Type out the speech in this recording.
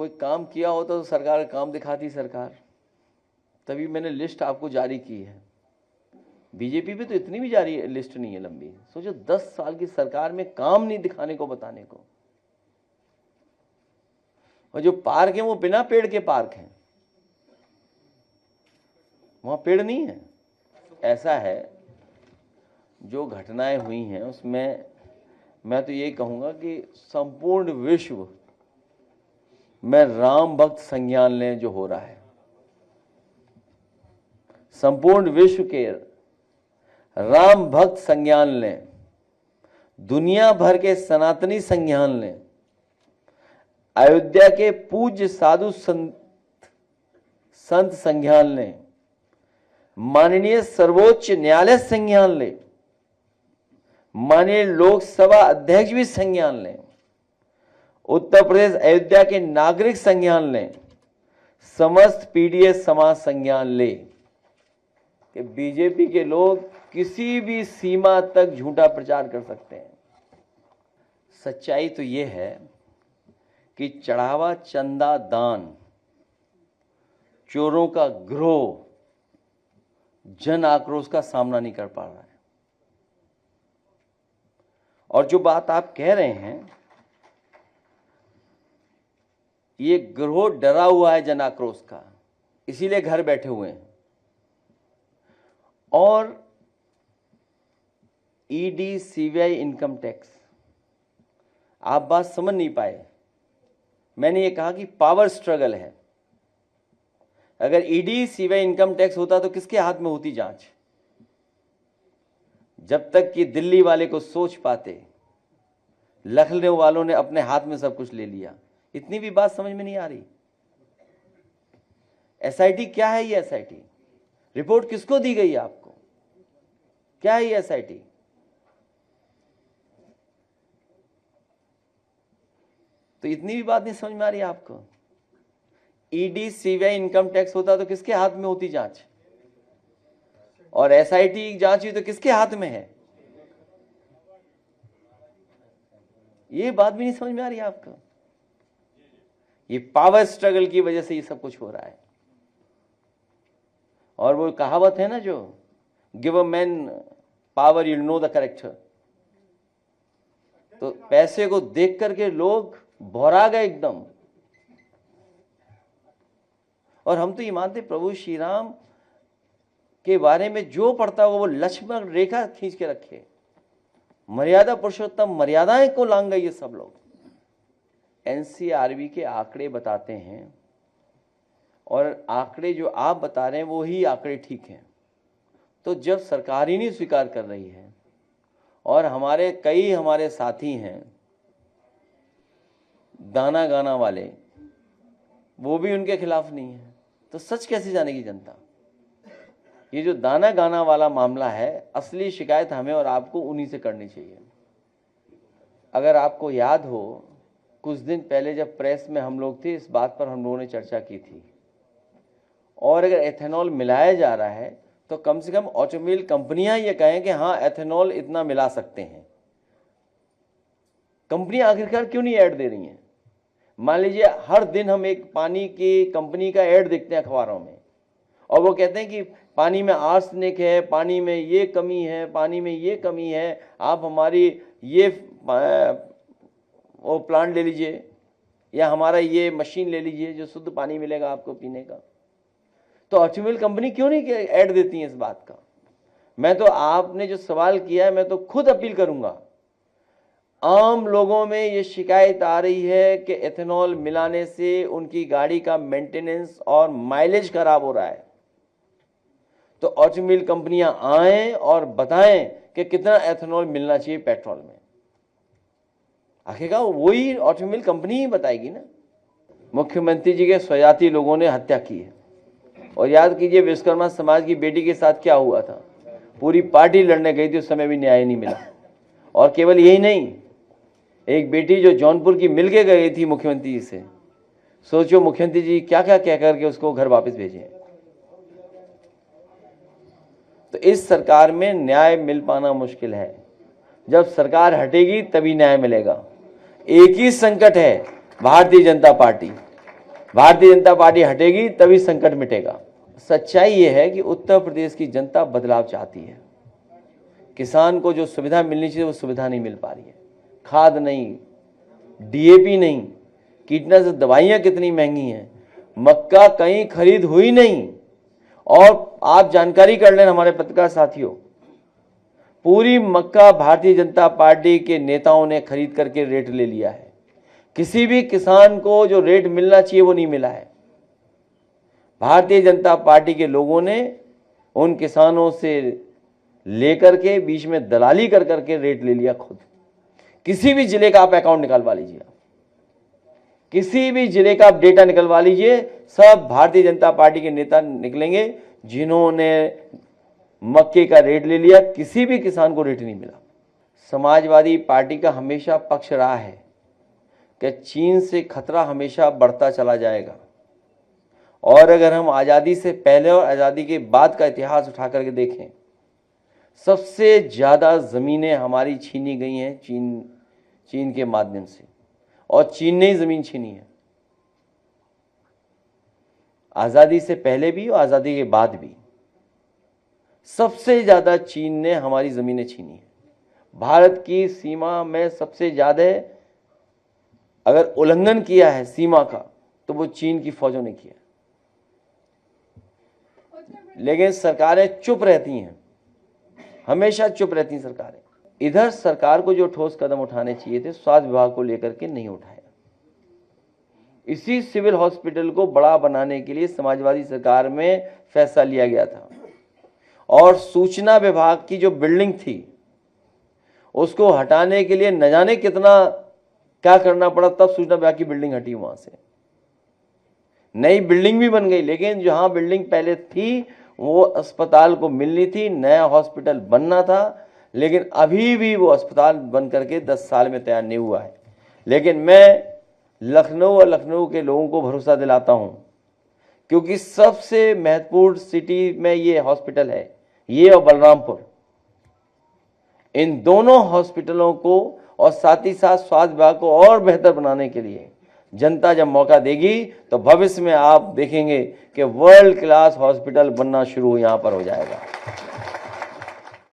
कोई काम किया होता तो सरकार काम दिखाती सरकार, तभी मैंने लिस्ट आपको जारी की है। बीजेपी पे तो इतनी भी जारी लिस्ट नहीं है लंबी। सोचो 10 साल की सरकार में काम नहीं दिखाने को, बताने को। और जो पार्क है वो बिना पेड़ के पार्क हैं, वहां पेड़ नहीं है। ऐसा है, जो घटनाएं हुई हैं उसमें मैं तो ये कहूंगा कि संपूर्ण विश्व में राम भक्त संज्ञान लें जो हो रहा है, संपूर्ण विश्व के राम भक्त संज्ञान लें, दुनिया भर के सनातनी संज्ञान लें, अयोध्या के पूज्य साधु संत संज्ञान लें, माननीय सर्वोच्च न्यायालय संज्ञान लें, माननीय लोकसभा अध्यक्ष भी संज्ञान लें, उत्तर प्रदेश अयोध्या के नागरिक संज्ञान लें, समस्त पीडीएस समाज संज्ञान ले कि बीजेपी के लोग किसी भी सीमा तक झूठा प्रचार कर सकते हैं। सच्चाई तो यह है कि चढ़ावा, चंदा, दान, चोरों का गिरोह जन आक्रोश का सामना नहीं कर पा रहा है। और जो बात आप कह रहे हैं, ये गिरोह डरा हुआ है जन आक्रोश का, इसीलिए घर बैठे हुए हैं। और ईडी, सीबीआई, इनकम टैक्स, आप बात समझ नहीं पाए। मैंने ये कहा कि पावर स्ट्रगल है। अगर ईडी, सीबीआई, इनकम टैक्स होता तो किसके हाथ में होती जांच? जब तक कि दिल्ली वाले को सोच पाते, लखनऊ वालों ने अपने हाथ में सब कुछ ले लिया। इतनी भी बात समझ में नहीं आ रही। एसआईटी क्या है? ये एसआईटी रिपोर्ट किसको दी गई आपको? क्या है ये एसआईटी? तो इतनी भी बात नहीं समझ में आ रही आपको। ईडी, सीबीआई, इनकम टैक्स होता तो किसके हाथ में होती जांच? और एसआईटी जांच हुई तो किसके हाथ में है? ये बात भी नहीं समझ में आ रही आपको। ये पावर स्ट्रगल की वजह से ये सब कुछ हो रहा है। और वो कहावत है ना, जो give a man power you know the character. तो पैसे को देख करके लोग भौरा गए एकदम। और हम तो ये मानते प्रभु श्री राम के बारे में जो पढ़ता हो वो लक्ष्मण रेखा खींच के रखे। मर्यादा पुरुषोत्तम, मर्यादाएं को लांग गए ये सब लोग। एनसीआरबी के आंकड़े बताते हैं, और आंकड़े जो आप बता रहे हैं वो ही आंकड़े ठीक हैं। तो जब सरकार ही नहीं स्वीकार कर रही है, और हमारे साथी हैं दाना गाना वाले, वो भी उनके खिलाफ नहीं है, तो सच कैसे जानेगी जनता? ये जो दाना गाना वाला मामला है, असली शिकायत हमें और आपको उन्हीं से करनी चाहिए। अगर आपको याद हो, कुछ दिन पहले जब प्रेस में हम लोग थे, इस बात पर हम लोगों ने चर्चा की थी। और अगर एथेनॉल मिलाया जा रहा है तो कम से कम ऑटोमोबाइल कंपनियां ये कहें कि हाँ एथेनॉल इतना मिला सकते हैं। कंपनियां आखिरकार क्यों नहीं ऐड दे रही हैं? मान लीजिए हर दिन हम एक पानी की कंपनी का ऐड देखते हैं अखबारों में, और वो कहते हैं कि पानी में आर्सेनिक है, पानी में ये कमी है, पानी में ये कमी है, आप हमारी ये वो प्लांट ले लीजिए, या हमारा ये मशीन ले लीजिए जो शुद्ध पानी मिलेगा आपको पीने का। तो ऑटोमोबाइल कंपनी क्यों नहीं ऐड देती है इस बात का? मैं तो, आपने जो सवाल किया है, मैं तो खुद अपील करूंगा। आम लोगों में ये शिकायत आ रही है कि एथेनॉल मिलाने से उनकी गाड़ी का मेंटेनेंस और माइलेज खराब हो रहा है। तो ऑटोमोबाइल कंपनियां आएं और बताएं कि कितना एथेनॉल मिलना चाहिए पेट्रोल में। आखिरकार वही ऑटोमोबाइल कंपनी ही बताएगी ना। मुख्यमंत्री जी के स्वजाती लोगों ने हत्या की है। और याद कीजिए विश्वकर्मा समाज की बेटी के साथ क्या हुआ था। पूरी पार्टी लड़ने गई थी, उस समय भी न्याय नहीं मिला। और केवल यही नहीं, एक बेटी जो जौनपुर की मिल के गई थी मुख्यमंत्री जी से, सोचो मुख्यमंत्री जी क्या क्या कह करके उसको घर वापस भेजे। तो इस सरकार में न्याय मिल पाना मुश्किल है। जब सरकार हटेगी तभी न्याय मिलेगा। एक ही संकट है, भारतीय जनता पार्टी। भारतीय जनता पार्टी हटेगी तभी संकट मिटेगा। सच्चाई ये है कि उत्तर प्रदेश की जनता बदलाव चाहती है। किसान को जो सुविधा मिलनी चाहिए वो सुविधा नहीं मिल पा रही है। खाद नहीं, डीएपी नहीं, कीटनाशक दवाइयाँ कितनी महंगी हैं, मक्का कहीं खरीद हुई नहीं। और आप जानकारी कर लें हमारे पत्रकार साथियों, पूरी मक्का भारतीय जनता पार्टी के नेताओं ने खरीद करके रेट ले लिया है। किसी भी किसान को जो रेट मिलना चाहिए वो नहीं मिला है। भारतीय जनता पार्टी के लोगों ने उन किसानों से लेकर के बीच में दलाली कर करके रेट ले लिया खुद। किसी भी जिले का आप अकाउंट निकलवा लीजिए, किसी भी जिले का आप डेटा निकलवा लीजिए, सब भारतीय जनता पार्टी के नेता निकलेंगे जिन्होंने मक्के का रेट ले लिया। किसी भी किसान को रेट नहीं मिला। समाजवादी पार्टी का हमेशा पक्ष रहा है कि चीन से खतरा हमेशा बढ़ता चला जाएगा। और अगर हम आज़ादी से पहले और आज़ादी के बाद का इतिहास उठा करके देखें, सबसे ज़्यादा ज़मीनें हमारी छीनी गई हैं चीन के माध्यम से, और चीन ने ही ज़मीन छीनी है। आज़ादी से पहले भी और आज़ादी के बाद भी सबसे ज़्यादा चीन ने हमारी ज़मीनें छीनी है। भारत की सीमा में सबसे ज़्यादा अगर उल्लंघन किया है सीमा का तो वो चीन की फौजों ने किया। लेकिन सरकारें चुप रहती हैं, हमेशा चुप रहती हैं सरकारें। इधर सरकार को जो ठोस कदम उठाने चाहिए थे स्वास्थ्य विभाग को लेकर के नहीं उठाया। इसी सिविल हॉस्पिटल को बड़ा बनाने के लिए समाजवादी सरकार में फैसला लिया गया था, और सूचना विभाग की जो बिल्डिंग थी उसको हटाने के लिए न जाने कितना क्या करना पड़ा, तब सूचना विभाग की बिल्डिंग हटी। वहां से नई बिल्डिंग भी बन गई, लेकिन जहां बिल्डिंग पहले थी वो अस्पताल को मिलनी थी, नया हॉस्पिटल बनना था, लेकिन अभी भी वो अस्पताल बन करके 10 साल में तैयार नहीं हुआ है। लेकिन मैं लखनऊ और लखनऊ के लोगों को भरोसा दिलाता हूं, क्योंकि सबसे महत्वपूर्ण सिटी में ये हॉस्पिटल है, ये और बलरामपुर। इन दोनों हॉस्पिटलों को और साथ ही साथ स्वास्थ्य विभाग को और बेहतर बनाने के लिए जनता जब मौका देगी तो भविष्य में आप देखेंगे कि वर्ल्ड क्लास हॉस्पिटल बनना शुरू यहां पर हो जाएगा।